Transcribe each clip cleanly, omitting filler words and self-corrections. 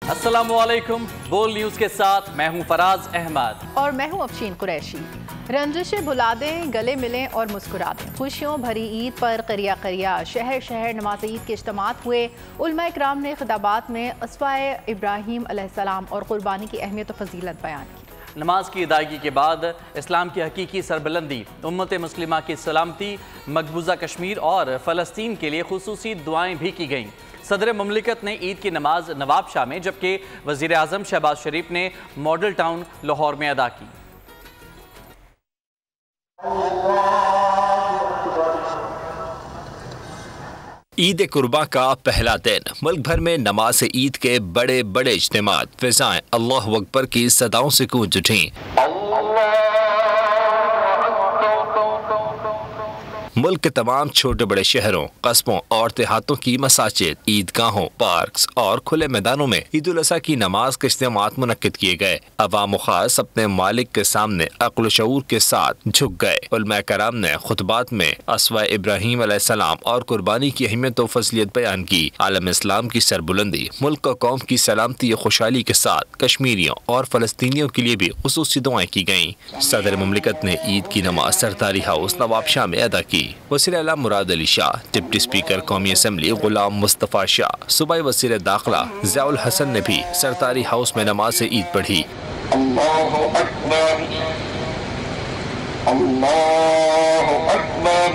अस्सलामुअलैकुम, बोल न्यूज़ के साथ मैं हूं फराज अहमद और मैं हूं अफशीन कुरैशी। रंजिशें भुला दें, गले मिलें और मुस्कुरा दें। खुशियों भरी ईद पर करिया करिया शहर शहर नमाज ईद के इज्तिमात हुए। उलमा इकराम ने खिताबात में अस्वाए इब्राहीम अलैहिस्सलाम और कुर्बानी की अहमियत और फजीलत बयान की। नमाज की अदायगी के बाद इस्लाम की हकीकी सरबलंदी, उम्मत मुस्लिमा की सलामती, मकबूजा कश्मीर और फ़लस्तीन के लिए खुसूसी दुआएं भी की गईं। सदर मुमलिकत ने ईद की नमाज नवाब शाह में, जबकि वज़ीर आज़म शहबाज शरीफ ने मॉडल टाउन लाहौर में अदा की। ईद कुर्बा का पहला दिन, मुल्क भर में नमाज ईद के बड़े बड़े इज्तिमात, फिजाएं अल्लाह अकबर की सदाओं से गूंज उठी। मुल्क के तमाम छोटे बड़े शहरों, कस्बों और देहातों की मसाजिद, ईदगाहों, पार्क्स और खुले मैदानों में ईद उल अज़हा की नमाज के इज्तिमात मुनक्किद किए गए। अवाम खास अपने मालिक के सामने अक्ल शऊर के साथ झुक गए। उलमा कराम ने खुतबात में अस्वाए इब्राहीम अलैहिस्सलाम और कुर्बानी की अहमियत और फज़लियत बयान की। आलम इस्लाम की सरबुलंदी, मुल्क और कौम की सलामती और खुशहाली के साथ कश्मीरियों और फ़लस्तीनियों के लिए भी खुसूसी दुआएं की गईं। सदर मुमलिकत ने ईद की नमाज सरदारी हाउस नवाब शाह में अदा की। वज़ीर आला मुराद अली शाह, डिप्टी स्पीकर कौमी असम्बली गुलाम मुस्तफ़ा शाह, सूबाई वज़ीर दाखिला ज़ियाउल हसन ने भी सरदारी हाउस में नमाज ईद पढ़ी। अल्लाहु अकबर, अल्लाहु अकबर।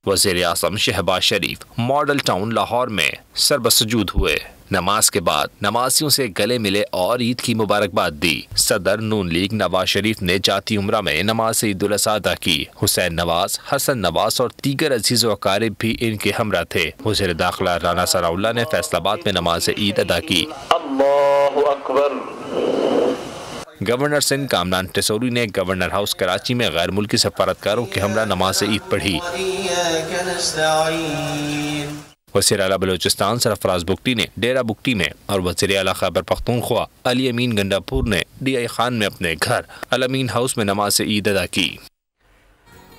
वज़ीर आज़म शहबाज शरीफ मॉडल टाउन लाहौर में सरबसजूद हुए। नमाज के बाद नमाजियों से गले मिले और ईद की मुबारकबाद दी। सदर नून लीग नवाज शरीफ ने जाती उम्रा में नमाज ईद उल अज़हा अदा की। हुसैन नवाज, हसन नवाज और दीगर अजीज व अकारिब भी इनके हमरा थे। वज़ीर दाखिला राना सनाउल्लाह ने फैसलाबाद में नमाज ईद अदा की। अल्लाहु अकबर। गवर्नर सिंध कामरान टेसोरी ने गवर्नर हाउस कराची में गैर मुल्की सफारतकारों के हमरा नमाज ईद पढ़ी। वज़ीर आला बलूचिस्तान सरफराज बुगटी ने डेरा बुगटी में और वज़ीर आला खैबर पख्तूनख्वा अली अमीन गंडापुर ने DI खान में अपने घर अल अमीन हाउस में नमाज ईद अदा की।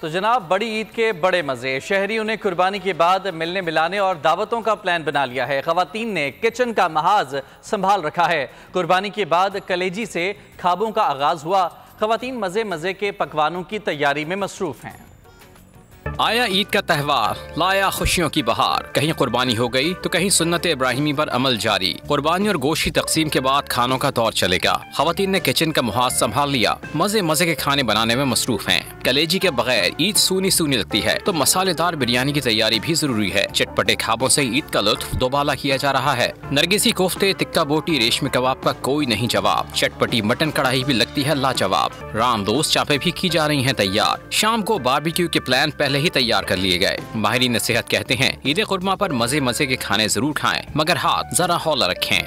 तो जनाब, बड़ी ईद के बड़े मज़े। शहरियों ने कुर्बानी के बाद मिलने मिलाने और दावतों का प्लान बना लिया है। ख़वातीन ने किचन का महाज संभाल रखा है। कुर्बानी के बाद कलेजी से खाबों का आगाज़ हुआ। ख़वातीन मज़े मज़े के पकवानों की तैयारी में मसरूफ़ हैं। आया ईद का त्यौहार, लाया खुशियों की बहार। कहीं कुर्बानी हो गई तो कहीं सुन्नत इब्राहिमी पर अमल जारी। कुर्बानी और गोश्त की तकसीम के बाद खानों का दौर चलेगा। खवातीन ने किचन का मुहाज संभाल लिया, मजे मजे के खाने बनाने में मसरूफ हैं। कलेजी के बगैर ईद सूनी सूनी लगती है, तो मसालेदार बिरयानी की तैयारी भी जरूरी है। चटपटे खाबों से ईद का लुत्फ दोबाला किया जा रहा है। नरगिसी कोफ्ते, तिक्का बोटी, रेशमी कबाब का कोई नहीं जवाब। चटपटी मटन कढ़ाई भी लगती है लाजवाब। रामदोस्त चापे भी की जा रही है तैयार। शाम को बारबेक्यू के प्लान पहले ही तैयार कर लिए गए। माहिरीन सेहत कहते हैं ईद कुर्मा पर मजे मजे के खाने जरूर खाएं, मगर हाथ जरा हौला रखें।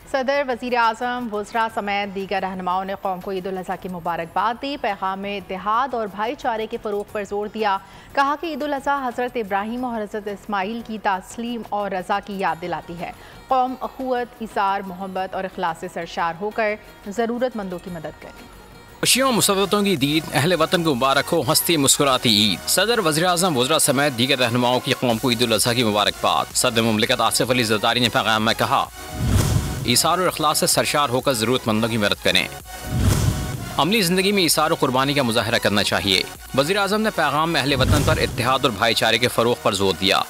सदर, वज़ीर आज़म, वज़रा समेत दीगर रहनुमाओं ने कौम को ईद उल अज़हा की मुबारकबाद दी। पैगाम में इत्तेहाद और भाईचारे के फ़रोग़ पर जोर दिया। कहा कि ईद उल अज़हा हज़रत इब्राहीम और हज़रत इस्माइल की तस्लीम और रज़ा की याद दिलाती है। कौम अख़ुवत, इसार, मोहब्बत और इखलास से सरशार होकर ज़रूरतमंदों की मदद करे। खुशियों मुसरतों की दीद, अहले वतन को मुबारक हो, हंसती मुस्कुराती ईद। सदर, वज़ीर आज़म, वज़रा समेत दीगर रहनुमाओं की कौम को ईद उल अज़हा की मुबारकबाद। सदर मुमलिकत आसिफ अली ज़रदारी ने पैगाम में कहा, ईसार और इखलास से सरशार होकर ज़रूरतमंदों की मदद करें। अमली ज़िंदगी में ईसार और कुर्बानी का मुज़ाहरा करना चाहिए। वज़ीर आज़म ने पैगाम में अहले वतन पर इत्तेहाद और भाईचारे के फ़रोग़ पर जोर दिया।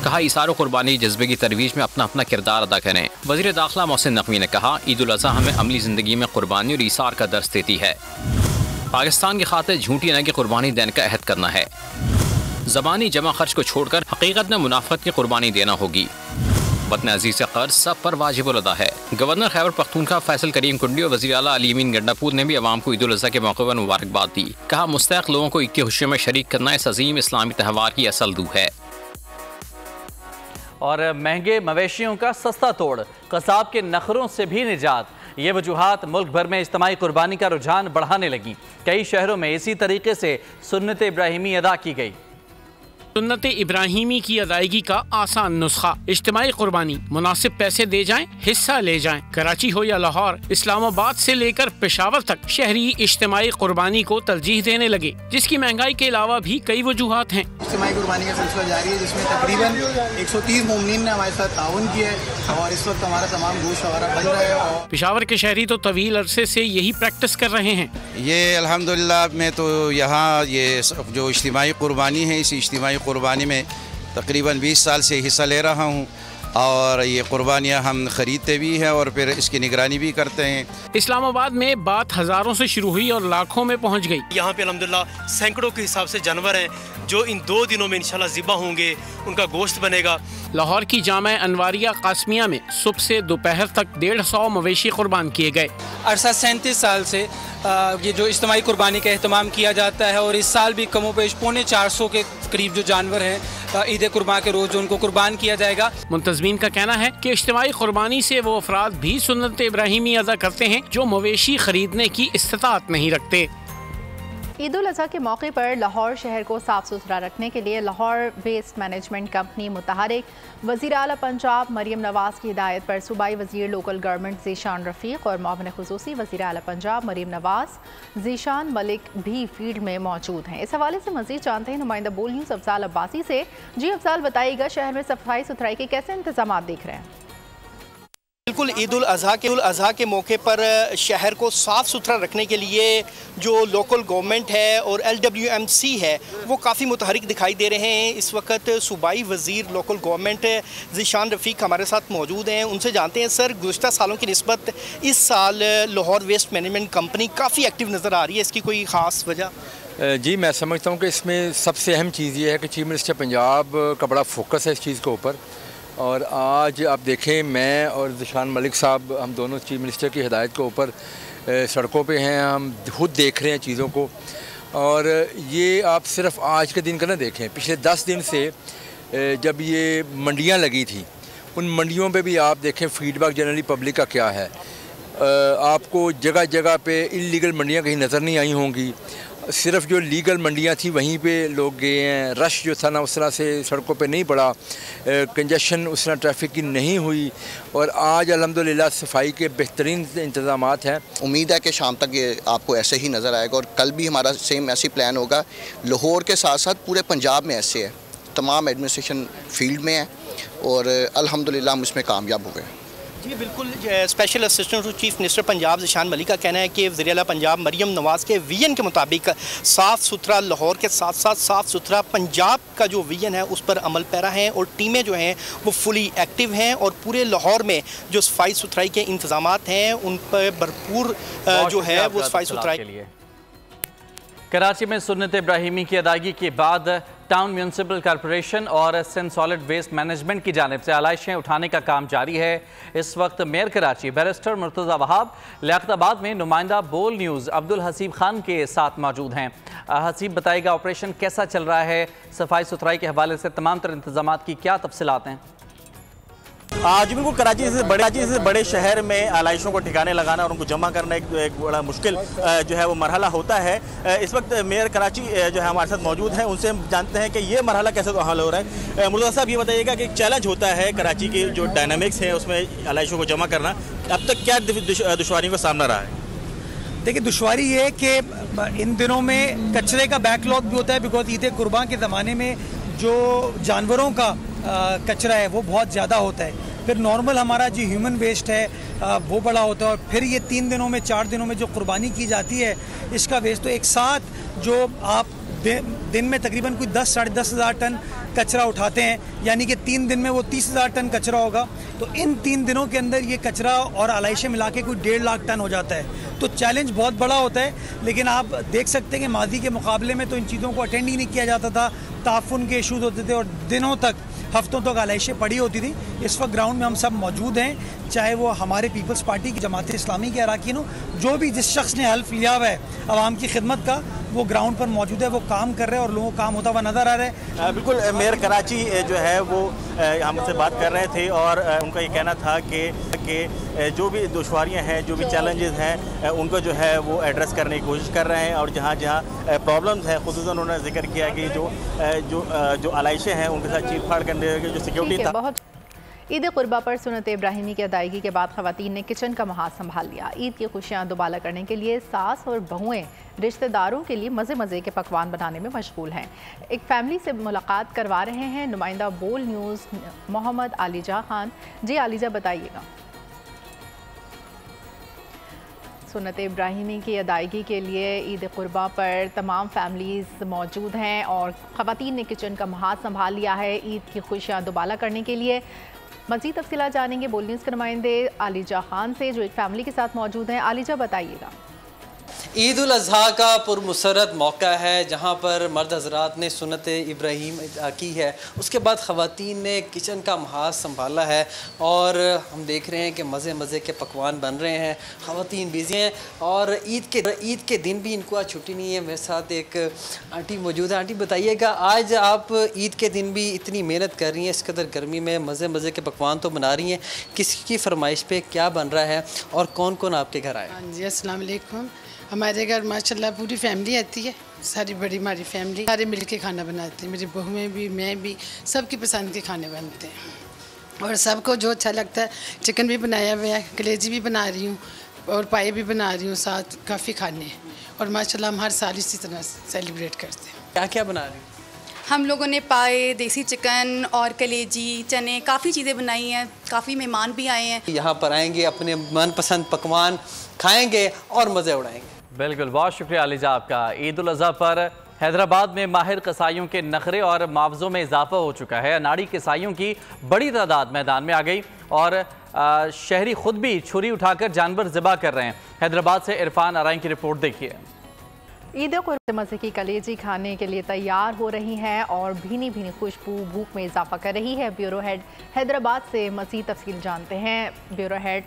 कहा, ईसार और कुर्बानी जज्बे की तरवीज में अपना अपना किरदार अदा करें। वज़ीर दाखिला मोहसिन नकवी ने कहा, ईद उल अज़हा हमें अमली ज़िंदगी में कुर्बानी और ईसार का दर्स देती है। पाकिस्तान की खातिर झूठी न की कुर्बानी देने का अहद करना है। ज़बानी जमा खर्च को छोड़कर हकीकत में मुनाफ़त की कुर्बानी देना होगी। वतन अजीज़ से कर्ज सब पर वाजिबुल अदा है। गवर्नर खैबर पख्तूनख्वा फैसल करीम कुंडी और वज़ीर आला अली अमीन गंडापुर ने भी अवाम को ईद उल अज़हा के मौके पर मुबारकबाद दी। कहा, मुस्तहक़ लोगों को ईद की खुशियों में शरीक करना इस अजीम इस्लामी त्यौहार की असल रूह है। और महंगे मवेशियों का सस्ता तोड़, कसाब के नखरों से भी निजात, ये वजूहात मुल्क भर में इज्तिमाई कुर्बानी का रुझान बढ़ाने लगी। कई शहरों में इसी तरीके से सुन्नत इब्राहिमी अदा की गई। सुन्नत इब्राहिमी की अदायगी का आसान नुस्खा, इज्तिमाई कुर्बानी, मुनासिब पैसे दे जाएं, हिस्सा ले जाएं। कराची हो या लाहौर, इस्लामाबाद से लेकर पेशावर तक शहरी इज्तिमाई कुर्बानी को तरजीह देने लगे, जिसकी महंगाई के अलावा भी कई वजूहात हैं। इज्तिमाई कुर्बानी का सिलसिला जारी है, जिसमें तकरीबन 130 मोमिनीन ने हमारे साथ ताउन किया है और इस वक्त हमारा तमाम गोश्त वगैरह बन रहा है। और पेशावर के शहरी तो तवील अरसे से यही प्रैक्टिस कर रहे हैं। ये अल्हम्दुलिल्लाह मैं तो यहाँ ये जो इज्तिमाई कुर्बानी है, इस इज्तिमाई कुर्बानी में तकरीबन 20 साल से हिस्सा ले रहा हूँ और ये कुर्बानियाँ हम ख़रीदते भी हैं और फिर इसकी निगरानी भी करते हैं। इस्लामाबाद में बात हज़ारों से शुरू हुई और लाखों में पहुँच गई। यहाँ पे अल्हम्दुलिल्लाह सैकड़ों के हिसाब से जानवर हैं जो इन 2 दिनों में इंशाल्लाह ज़िबा होंगे, उनका गोश्त बनेगा। लाहौर की जामा अनवारिया कासमिया में सुबह से दोपहर तक 150 मवेशी कुर्बान किए गए। अरसा 37 साल से ये जो इज्तिमाई कुर्बानी का एहतमाम किया जाता है और इस साल भी कमोपेश 450 के करीब जो जानवर हैं ईद कुर्बान के रोज़ उनको कुर्बान किया जाएगा। मुंतज़मीन का कहना है कि इज्तिमाई कुर्बानी से वो अफराद भी सुन्नत इब्राहिमी अदा करते हैं जो मवेशी खरीदने की इस्तिताअत नहीं रखते। ईद उल अज़हा के मौके पर लाहौर शहर को साफ़ सुथरा रखने के लिए लाहौर वेस्ट मैनेजमेंट कंपनी मुतहरिक वज़ीर आला पंजाब मरीम नवाज़ की हिदायत पर सूबाई वज़ीर लोकल गवर्नमेंट ज़ीशान रफ़ीक और मुआविन ख़ुसूसी वज़ीर आला पंजाब मरीम नवाज़ ज़ीशान मलिक भी फील्ड में मौजूद हैं। इस हवाले से मज़ीद जानते हैं नुमाइंदा बोल न्यूज़ अफजाल अब्बासी से। जी अफजाल, बताइएगा शहर में सफाई सुथराई के कैसे इंतजाम देख रहे हैं? बिल्कुल, ईद उल अज़हा के मौके पर शहर को साफ़ सुथरा रखने के लिए जो लोकल गवर्नमेंट है और LWMC है वो काफ़ी मुतहरिक दिखाई दे रहे हैं। इस वक्त सूबाई वज़ीर लोकल गवर्नमेंट ज़ीशान रफ़ीक हमारे साथ मौजूद हैं। उनसे जानते हैं सर, गुज़श्ता सालों की निस्बत इस साल लाहौर वेस्ट मैनेजमेंट कंपनी काफ़ी एक्टिव नज़र आ रही है, इसकी कोई ख़ास वजह? जी, मैं समझता हूँ कि इसमें सबसे अहम चीज़ ये है कि चीफ मिनिस्टर पंजाब का बड़ा फोकस है इस चीज़ के ऊपर। और आज आप देखें, मैं और ज़ीशान मलिक साहब हम दोनों चीफ मिनिस्टर की हिदायत के ऊपर सड़कों पे हैं, हम खुद देख रहे हैं चीज़ों को। और ये आप सिर्फ आज के दिन का ना देखें, पिछले 10 दिन से जब ये मंडियां लगी थी, उन मंडियों पे भी आप देखें फीडबैक जनरली पब्लिक का क्या है। आपको जगह जगह पे इल्लीगल मंडियां कहीं नज़र नहीं आई होंगी, सिर्फ जो लीगल मंडियां थी वहीं पे लोग गए हैं। रश जो था ना उस तरह से सड़कों पे नहीं पड़ा, कंजेशन उस तरह ट्रैफिक की नहीं हुई। और आज अल्हम्दुलिल्लाह सफाई के बेहतरीन इंतज़ामात हैं। उम्मीद है कि शाम तक ये आपको ऐसे ही नज़र आएगा और कल भी हमारा सेम ऐसी प्लान होगा। लाहौर के साथ साथ पूरे पंजाब में ऐसे है, तमाम एडमिनिस्ट्रेशन फील्ड में है और अल्हम्दुलिल्लाह हम इसमें कामयाब हो गए। जी बिल्कुल, special assistant to chief minister Punjab Zeeshan Malik का कहना है कि वज़ीर आला पंजाब मरीम नवाज़ के विजन के मुताबिक साफ़ सुथरा लाहौर के साथ साथ साफ़ सुथरा पंजाब का जो विजन है उस पर अमल पैरा है और टीमें जो हैं वो फुली एक्टिव हैं और पूरे लाहौर में जो सफाई सुथराई के इंतज़ामात हैं उन पर भरपूर जो है वो सफाई सुथराई के लिए। कराची में सुन्नत इब्राहिमी की अदायगी के बाद टाउन म्यूनसिपल कॉरपोरेशन और सिंध सॉलिड वेस्ट मैनेजमेंट की जानिब से आलाइशें उठाने का काम जारी है। इस वक्त मेयर कराची बैरिस्टर मुर्तज़ा वहाब लियाकताबाद में नुमाइंदा बोल न्यूज़ अब्दुल हसीब खान के साथ मौजूद हैं। हसीब, बताइएगा ऑपरेशन कैसा चल रहा है, सफाई सुथराई के हवाले से तमाम तर इंतजाम की क्या तफसीलात हैं? आज बिल्कुल कराची से बड़े शहर में आलाइशों को ठिकाने लगाना और उनको जमा करना एक बड़ा मुश्किल जो है वो मरहला होता है। इस वक्त मेयर कराची जो है हमारे साथ मौजूद हैं, उनसे हम जानते हैं कि ये मरहला कैसे हल हो रहा है। मुर्तज़ा साहब, ये बताइएगा कि एक चैलेंज होता है कराची की जो डायनामिक्स है उसमें आलाइशों को जमा करना, अब तक क्या दुश्वारियों का सामना रहा है? देखिए, दुश्वारी ये है कि इन दिनों में कचरे का बैकलॉग भी होता है, बिकॉज ईद कुर्बान के ज़माने में जो जानवरों का कचरा है वो बहुत ज़्यादा होता है। फिर नॉर्मल हमारा जो ह्यूमन वेस्ट है वो बड़ा होता है और फिर ये 3 दिनों में 4 दिनों में जो कुर्बानी की जाती है इसका वेस्ट, तो एक साथ जो आप दिन में तकरीबन कोई 10 साढ़े 10 हज़ार टन कचरा उठाते हैं, यानी कि 3 दिन में वो 30 हज़ार टन कचरा होगा। तो इन 3 दिनों के अंदर ये कचरा और आलाइशें मिला के कोई 1.5 लाख टन हो जाता है। तो चैलेंज बहुत बड़ा होता है, लेकिन आप देख सकते हैं कि माजी के मुकाबले में तो इन चीज़ों को अटेंड ही नहीं किया जाता था, ताफुन के इशूज़ होते थे और दिनों तक हफ्तों तक आलाइशें पड़ी होती थी। इस वक्त ग्राउंड में हम सब मौजूद हैं, चाहे वो हमारे पीपल्स पार्टी की जमात इस्लामी के अरकान हो, जो भी जिस शख्स ने हल्फ लिया हुआ है आवाम की खिदमत का, वो ग्राउंड पर मौजूद है, वो काम कर रहे हैं और लोगों को काम होता हुआ नज़र आ रहा है। बिल्कुल, मेयर कराची जो है वो हमसे बात कर रहे थे और उनका ये कहना था कि जो भी दुश्वारियाँ हैं, जो भी चैलेंजेस हैं, उनको जो है वो एड्रेस करने की कोशिश कर रहे हैं और जहाँ जहाँ प्रॉब्लम्स हैं खुसूसन उन्होंने जिक्र किया कि जो आलाइशें हैं उनके साथ चीर फाड़ करने की जो सिक्योरिटी था। ईद कुर्बा पर सुन्नत इब्राहिमी की अदायगी के बाद ख़वातीन ने किचन का महाज संभाल लिया। ईद की खुशियाँ दुबाला करने के लिए सास और बहुएं रिश्तेदारों के लिए मज़े मज़े के पकवान बनाने में मशगूल हैं। एक फैमिली से मुलाकात करवा रहे हैं नुमाइंदा बोल न्यूज़ मोहम्मद आलिजा खान। जी आलिजा, बताइएगा। सुन्नत इब्राहिमी की अदायगी के लिए ईद कुर्बा पर तमाम फैमिलीज़ मौजूद हैं और ख़वातीन ने किचन का महाज संभाल लिया है ईद की खुशियाँ दुबाला करने के लिए। मज़ीद तफ़सीलात जानेंगे बोल न्यूज़ के नुमाइंदे आलिजा खान से जो एक फ़ैमिली के साथ मौजूद हैं। आलिजा, बताइएगा। ईद उल अज़हा का पुरमसरत मौका है जहाँ पर मर्द हज़रात ने सुन्नत इब्राहीम की है, उसके बाद ख़वातीन ने किचन का महाज संभाला है और हम देख रहे हैं कि मज़े मज़े के पकवान बन रहे हैं। ख़वातीन बिज़ी हैं और ईद के दिन भी इनको आज छुट्टी नहीं है। मेरे साथ एक आंटी मौजूद है। आंटी, बताइएगा, आज आप ईद के दिन भी इतनी मेहनत कर रही हैं, इस कदर गर्मी में मज़े मज़े के पकवान तो बना रही हैं, किसकी फरमाइश पे क्या बन रहा है और कौन कौन आपके घर आए? हाँ जी, अस्सलाम वालेकुम। हमारे घर माशाल्लाह पूरी फैमिली आती है, सारी बड़ी हमारी फैमिली, सारे मिल के खाना बनाते हैं। मेरी बहुएं भी, मैं भी, सबकी पसंद के खाने बनते हैं और सबको जो अच्छा लगता है। चिकन भी बनाया हुआ है, कलेजी भी बना रही हूँ और पाए भी बना रही हूँ, साथ काफ़ी खाने और माशाल्लाह हम हर साल इसी तरह सेलिब्रेट करते हैं। क्या क्या बना रही हूँ? हम लोगों ने पाए, देसी चिकन और कलेजी, चने, काफ़ी चीज़ें बनाई हैं। काफ़ी मेहमान भी आए हैं। यहाँ पर आएंगे, अपने मनपसंद पकवान खाएंगे और मज़े उड़ाएंगे। बिल्कुल, बहुत शुक्रिया आलिजा आपका। ईद उल अज़हा पर हैदराबाद में माहिर कसाईयों के नखरे और मुआवज़ों में इजाफा हो चुका है। अनाड़ी कसाईयों की बड़ी तादाद मैदान में आ गई और शहरी खुद भी छुरी उठाकर जानवर ज़िबा कर रहे हैं। हैदराबाद से इरफान आराइन की रिपोर्ट देखिए। ईद कुर्बा मज़े की कलेजी खाने के लिए तैयार हो रही हैं और भीनी भीनी खुशबू भूख में इजाफा कर रही है। ब्यूरो हेड हैदराबाद से मज़ीद तफसील जानते हैं ब्यूरो हेड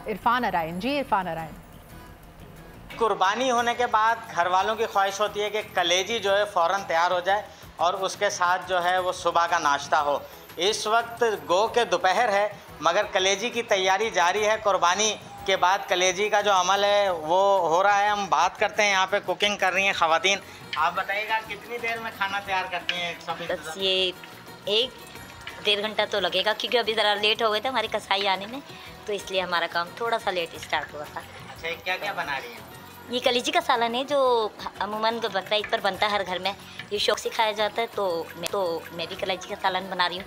इरफान आराइन। जी इरफान आराइन, कुर्बानी होने के बाद घर वालों की ख्वाहिश होती है कि कलेजी जो है फ़ौरन तैयार हो जाए और उसके साथ जो है वो सुबह का नाश्ता हो। इस वक्त गो के दोपहर है मगर कलेजी की तैयारी जारी है। कुर्बानी के बाद कलेजी का जो अमल है वो हो रहा है। हम बात करते हैं, यहाँ पे कुकिंग कर रही हैं ख़वातीन। आप बताइएगा कितनी देर में खाना तैयार करती हैं? बस ये 1-1.5 घंटा तो लगेगा क्योंकि अभी ज़रा लेट हो गए थे हमारी कसाई आने में, तो इसलिए हमारा काम थोड़ा सा लेट स्टार्ट हुआ था। अच्छा, क्या क्या बना रही हैं? ये कलेजी का सालन है जो अमूमन बकरा ईद पर बनता है हर घर में, ये शौक से खाया जाता है। तो मैं भी कलेजी का सालन बना रही हूँ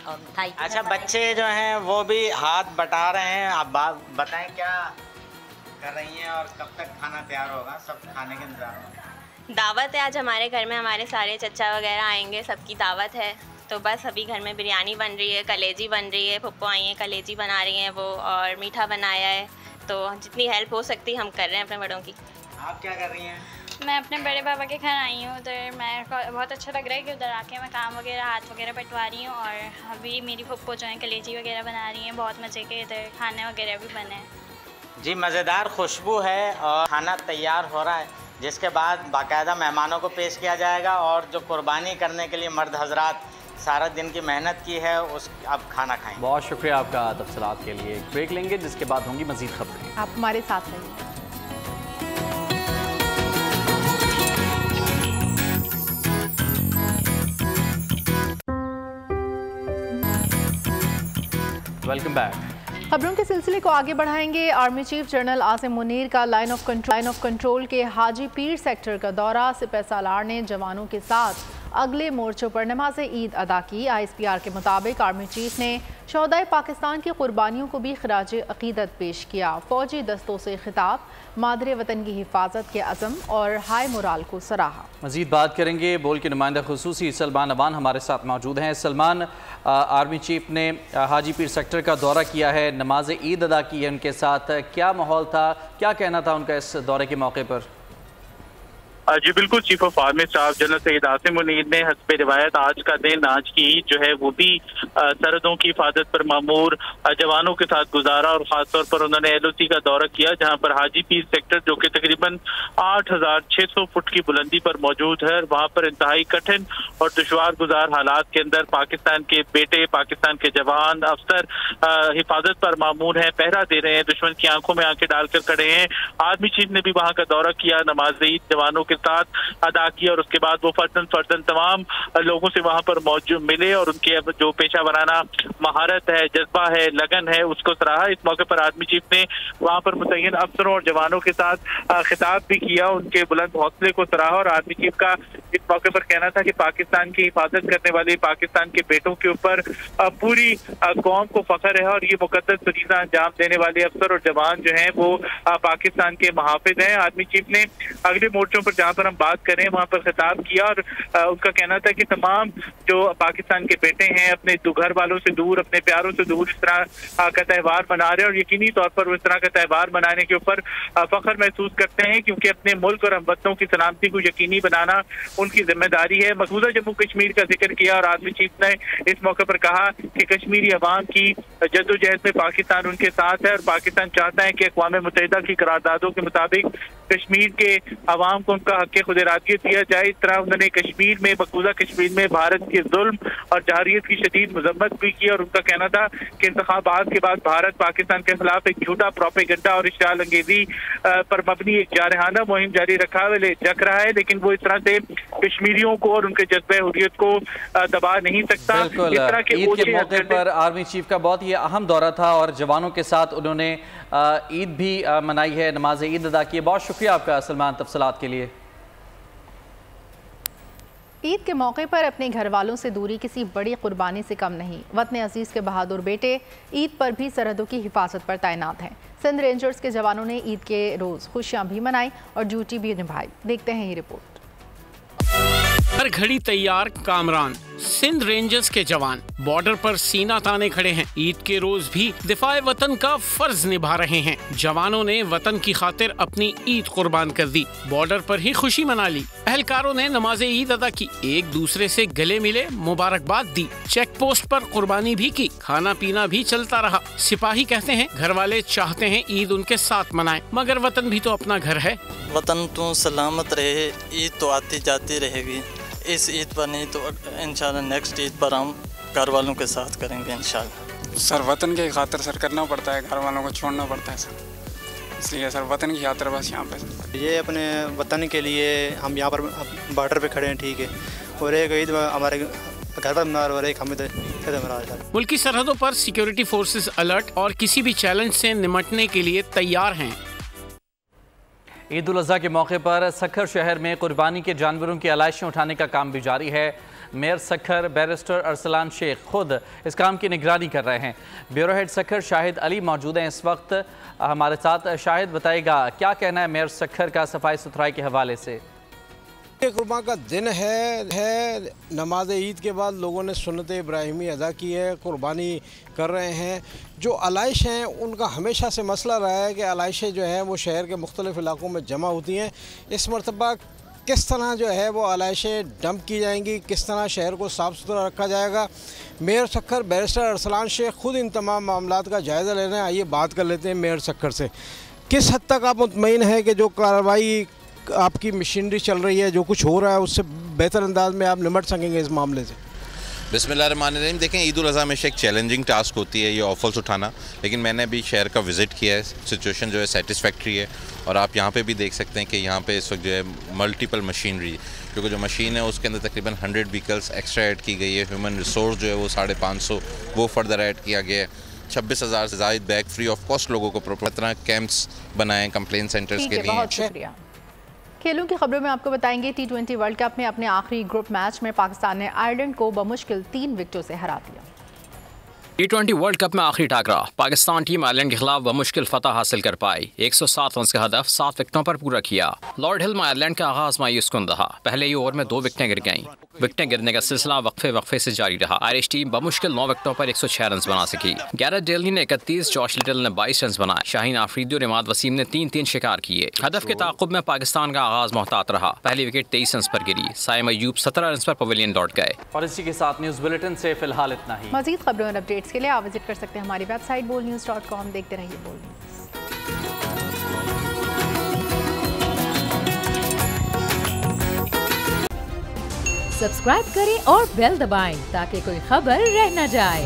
और भाई। अच्छा, बच्चे जो हैं वो भी हाथ बटा रहे हैं। आप बताएं क्या कर रही हैं और कब तक खाना तैयार होगा? सब खाने के इंतजार में दावत है आज हमारे घर में, हमारे सारे चचा वगैरह आएंगे, सबकी दावत है। तो बस अभी घर में बिरयानी बन रही है, कलेजी बन रही है, पप्पू आई हैं कलेजी बना रही हैं वो, और मीठा बनाया है। तो जितनी हेल्प हो सकती है हम कर रहे हैं अपने बड़ों की। आप क्या कर रही हैं? मैं अपने बड़े पापा के घर आई हूँ, उधर मैं बहुत अच्छा लग रहा है कि उधर आके मैं काम वगैरह हाथ वगैरह बटवा रही हूँ और अभी मेरी पप्पू जो है कलेजी वगैरह बना रही हैं। बहुत मज़े के इधर खाने वगैरह भी बने हैं। जी, मज़ेदार खुशबू है और खाना तैयार हो रहा है, जिसके बाद बाकायदा मेहमानों को पेश किया जाएगा। और जो कुर्बानी करने के लिए मर्द हजरात सारा दिन की मेहनत की है उस अब खाना खाएं। बहुत शुक्रिया आपका तफसीलात के लिए। ब्रेक लेंगे जिसके बाद होंगी मज़ीद खबरें। आप हमारे साथ रहिए। Welcome back. खबरों के सिलसिले को आगे बढ़ाएंगे। Army chief general Asim Munir का लाइन ऑफ कंट्रोल के हाजी पीर सेक्टर का दौरा। सिपह सालार ने जवानों के साथ अगले मोर्चों पर नमाज ईद अदा की। ISPR के मुताबिक आर्मी चीफ ने शोहदाए पाकिस्तान की कुर्बानियों को भी खराज अकीदत पेश किया। फौजी दस्तों से खिताब, मादरे वतन की हिफाजत के अज़म और हाई मोराल को सराहा। मज़ीद बात करेंगे। बोल के नुमाइंदा खुसूसी सलमान अवान हमारे साथ मौजूद हैं। सलमान, आर्मी चीफ ने हाजी पीर सेक्टर का दौरा किया है, नमाज ईद अदा की है उनके साथ, क्या माहौल था, क्या कहना था उनका इस दौरे के मौके पर? जी बिल्कुल, chief of army staff general Syed Asim Munir ने हस्ब रिवायत आज का दिन, आज की ईद जो है वो भी सरहदों की हिफाजत पर मामूर जवानों के साथ गुजारा और खासतौर पर उन्होंने LOC का दौरा किया, जहां पर हाजी पीर सेक्टर जो कि तकरीबन 8600 फुट की बुलंदी पर मौजूद है, वहां पर इंतहाई कठिन और दुश्वार गुजार हालात के अंदर पाकिस्तान के बेटे, पाकिस्तान के जवान अफसर हिफाजत पर मामूर हैं, पहरा दे रहे हैं, दुश्मन की आंखों में आंखें डालकर खड़े हैं। आर्मी चीफ ने भी वहां का दौरा किया, नमाज ईद जवानों के साथ अदा किया और उसके बाद वो फर्जन तमाम लोगों से वहां पर मौजूद मिले और उनके जो पेशा वराना महारत है, जज्बा है, लगन है, उसको सराहा। इस मौके पर आर्मी चीफ ने वहां पर मुतय्यन अफसरों और जवानों के साथ खिताब भी किया, उनके बुलंद हौसले को सराहा और आर्मी चीफ का इस मौके पर कहना था कि पाकिस्तान की हिफाजत करने वाले पाकिस्तान के बेटों के ऊपर पूरी कौम को फख्र है और ये मुकद्दस फरीज़ा अंजाम देने वाले अफसर और जवान जो हैं वो पाकिस्तान के मुहाफिज हैं। आर्मी चीफ ने अगले मोर्चों पर जहाँ पर हम बात करें वहाँ पर खिताब किया और उनका कहना था कि तमाम जो पाकिस्तान के बेटे हैं अपने घर वालों से दूर, अपने प्यारों से दूर इस तरह का त्यौहार मना रहे हैं और यकीनी तौर पर वो इस तरह का त्यौहार मनाने के ऊपर फख्र महसूस करते हैं, क्योंकि अपने मुल्क और हमवतनों की सलामती को यकीनी बनाना उनकी जिम्मेदारी है। मकबूजा जम्मू कश्मीर का जिक्र किया और आर्मी चीफ ने इस मौके पर कहा कि कश्मीरी अवाम की जद्दोजहद में पाकिस्तान उनके साथ है और पाकिस्तान चाहता है कि अक़वाम मुत्तहिदा की करारदादों के मुताबिक कश्मीर के अवाम को उनका हक़ खुद इरादियत दिया जाए। इस तरह उन्होंने कश्मीर में, मकबूजा कश्मीर में भारत के जुल्म और जारियत की शदीद मजम्मत भी की और उनका कहना था कि इंतखाबात के बाद भारत पाकिस्तान के खिलाफ एक झूठा प्रोपेगेंडा और इश्तिआल अंगेजी पर मबनी एक जारहाना मुहिम जारी रखा रहा है, लेकिन वो इस तरह से कश्मीरियों को और उनके जज्बे हुर्रियत को दबा नहीं सकता। इस तरह के ईद के मौके पर आर्मी चीफ का बहुत ही अहम दौरा था और जवानों के साथ उन्होंने ईद भी मनाई है, नमाज ईद अदा की है। बहुत शुक्रिया आपका सलमान तफसीलात के लिए। ईद के मौके पर अपने घर वालों से दूरी किसी बड़ी कुर्बानी से कम नहीं। वतन अजीज़ के बहादुर बेटे ईद पर भी सरहदों की हिफाजत पर तैनात हैं। सिंध रेंजर्स के जवानों ने ईद के रोज़ खुशियां भी मनाई और ड्यूटी भी निभाई। देखते हैं ये रिपोर्ट। हर घड़ी तैयार कामरान सिंध रेंजर्स के जवान बॉर्डर पर सीना ताने खड़े हैं। ईद के रोज भी दिफाए वतन का फर्ज निभा रहे हैं। जवानों ने वतन की खातिर अपनी ईद कुर्बान कर दी, बॉर्डर पर ही खुशी मना ली। एहलकारों ने नमाज ईद अदा की, एक दूसरे से गले मिले, मुबारकबाद दी, चेक पोस्ट पर कुर्बानी भी की, खाना पीना भी चलता रहा। सिपाही कहते हैं घर वाले चाहते हैं ईद उनके साथ मनाएं, मगर वतन भी तो अपना घर है। वतन तो सलामत रहे, ईद तो आती जाती रहेगी। इस ईद पर नहीं तो इंशाल्लाह नेक्स्ट ईद पर हम घर वालों के साथ करेंगे इंशाल्लाह। सर वतन के खातिर सर करना पड़ता है, घर वालों को छोड़ना पड़ता है सर, इसलिए सर वतन की खातिर बस यहाँ पे ये अपने वतन के लिए हम यहाँ पर बॉर्डर पे खड़े हैं, ठीक है। और एक ईद हमारे घर पर मना और एक हमें मुल्की सरहदों पर सिक्योरिटी फोर्सेस अलर्ट और किसी भी चैलेंज से निपटने के लिए तैयार हैं। ईद उल अज़हा के मौके पर सखर शहर में कुर्बानी के जानवरों की आलाइशें उठाने का काम भी जारी है। मेयर सखर बैरिस्टर अरसलान शेख खुद इस काम की निगरानी कर रहे हैं। ब्यूरो हेड सखर शाहिद अली मौजूद हैं इस वक्त हमारे साथ। शाहिद, बताएगा क्या कहना है मेयर सखर का सफाई सुथराई के हवाले से? कुर्बान का दिन है नमाज ईद के बाद लोगों ने सुन्नत इब्राहिमी अदा की है, कुर्बानी कर रहे हैं। जो आलाइश हैं उनका हमेशा से मसला रहा है कि आलाइशें जो हैं वो शहर के मुख्तलिफ़ इलाकों में जमा होती हैं। इस मरतबा किस तरह जो है वो आलाइशें डंप की जाएंगी, किस तरह शहर को साफ़ सुथरा रखा जाएगा, मेयर सखर बैरिस्टर अरसलान शेख खुद इन तमाम मामलात का जायज़ा ले रहे हैं। आइए बात कर लेते हैं मेयर सखर से। किस हद तक आप मुतमईन हैं कि जो कार्रवाई आपकी मशीनरी चल रही है, जो कुछ हो रहा है, उससे बेहतर अंदाज में आप निपट सकेंगे इस मामले से? बिस्मिल्लाहिर्रहमानिर्रहीम। देखें, ईद उल अज़हा हमेशा एक चैलेंजिंग टास्क होती है ये ऑफल्स उठाना, लेकिन मैंने अभी शहर का विज़िट किया है, सिचुएशन जो है सेटिस्फैक्ट्री है। और आप यहाँ पे भी देख सकते हैं कि यहाँ पे इस वक्त जो है मल्टीपल मशीनरी, क्योंकि जो मशीन है उसके अंदर तकरीबन 100 व्हीकल्स एक्स्ट्रा ऐड की गई है। ह्यूमन रिसोर्स जो है वो 550 वो फर्दर ऐड किया गया है। 26,000 से ज़ायद बैग फ्री ऑफ कॉस्ट लोगों को प्रॉपर तरह कैंप्स बनाएं कंप्लेंट सेंटर्स के लिए। बहुत शुक्रिया। खेलों की खबरों में आपको बताएंगे T20 वर्ल्ड कप में अपने आखिरी ग्रुप मैच में पाकिस्तान ने आयरलैंड को बमुश्किल 3 विकेटों से हरा दिया। T20 वर्ल्ड कप में आखिरी टाकरा, पाकिस्तान टीम आयरलैंड के खिलाफ बमुश्किल फतह हासिल कर पाई। 107 रन का हदफ 7 विकेटों पर पूरा किया। लॉर्ड हिल में आयरलैंड का आगाज मायूस कुन रहा। पहले ही ओवर में 2 विकेटें गिर गईं। विकेटें गिरने का सिलसिला वक्फे से जारी रहा। आयरिश टीम बमुश्किल 9 विकेटों पर 106 रन बना सकी। गैरेथ डेली ने 31, जॉश लिटल ने 22 रन बनाए। शाहीन आफरीदी और इमाद वसीम ने 3-3 शिकार किए। हदफ के ताक़ुब में पाकिस्तान का आगाज मोहतात रहा। पहली विकेट 23 रन पर गिरी। साइम अयूब 17 रन पर पवेलियन लौट गए। और इसी के साथ न्यूज़ बुलेटिन से फिलहाल इतना ही। मज़ीद खबरों और अपडेट्स के लिए आप विजिट कर सकते हैं हमारी वेबसाइट bolnews.com। देखते रहिए बोल न्यूज़। सब्सक्राइब करें और बेल दबाएं ताकि कोई खबर रह न जाए।